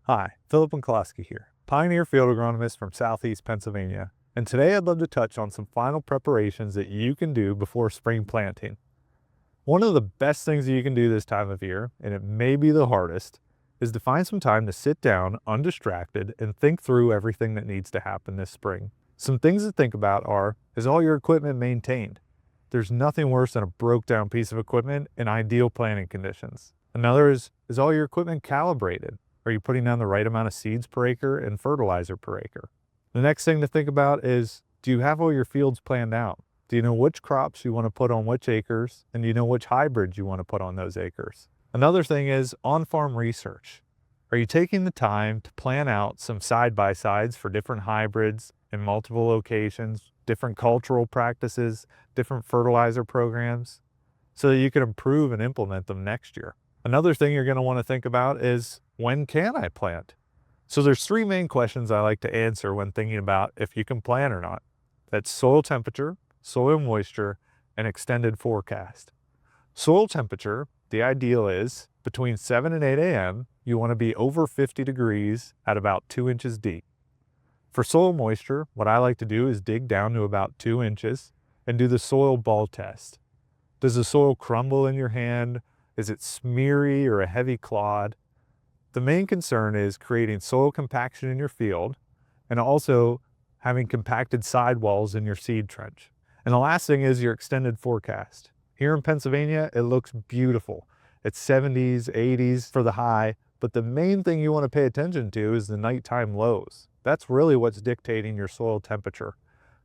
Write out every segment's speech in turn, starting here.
Hi, Philip Nkoloski here, Pioneer Field Agronomist from Southeast Pennsylvania, and today I'd love to touch on some final preparations that you can do before spring planting. One of the best things that you can do this time of year, and it may be the hardest, is to find some time to sit down undistracted and think through everything that needs to happen this spring. Some things to think about are, is all your equipment maintained? There's nothing worse than a broke down piece of equipment in ideal planting conditions. Another is all your equipment calibrated? Are you putting down the right amount of seeds per acre and fertilizer per acre? The next thing to think about is, do you have all your fields planned out? Do you know which crops you want to put on which acres, and do you know which hybrids you want to put on those acres? Another thing is on-farm research. Are you taking the time to plan out some side-by-sides for different hybrids in multiple locations, different cultural practices, different fertilizer programs, so that you can improve and implement them next year? Another thing you're going to want to think about is, when can I plant? So there's three main questions I like to answer when thinking about if you can plant or not. That's soil temperature, soil moisture, and extended forecast. Soil temperature, the ideal is between 7 and 8 a.m., you want to be over 50 degrees at about 2 inches deep. For soil moisture, what I like to do is dig down to about 2 inches and do the soil ball test. Does the soil crumble in your hand? Is it smeary or a heavy clod? The main concern is creating soil compaction in your field and also having compacted sidewalls in your seed trench. And the last thing is your extended forecast. Here in Pennsylvania, it looks beautiful. It's 70s, 80s for the high, but the main thing you want to pay attention to is the nighttime lows. That's really what's dictating your soil temperature.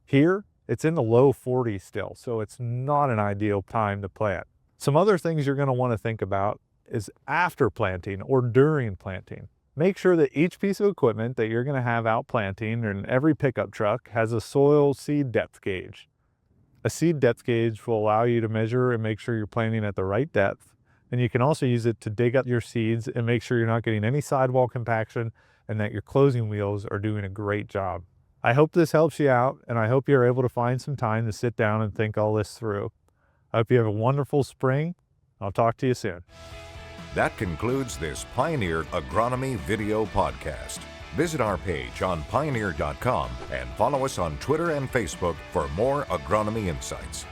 Here, it's in the low 40s still, so it's not an ideal time to plant. Some other things you're going to want to think about is after planting or during planting. Make sure that each piece of equipment that you're going to have out planting and every pickup truck has a soil seed depth gauge. A seed depth gauge will allow you to measure and make sure you're planting at the right depth. And you can also use it to dig up your seeds and make sure you're not getting any sidewall compaction and that your closing wheels are doing a great job. I hope this helps you out, and I hope you're able to find some time to sit down and think all this through. I hope you have a wonderful spring. I'll talk to you soon. That concludes this Pioneer Agronomy video podcast. Visit our page on pioneer.com and follow us on Twitter and Facebook for more agronomy insights.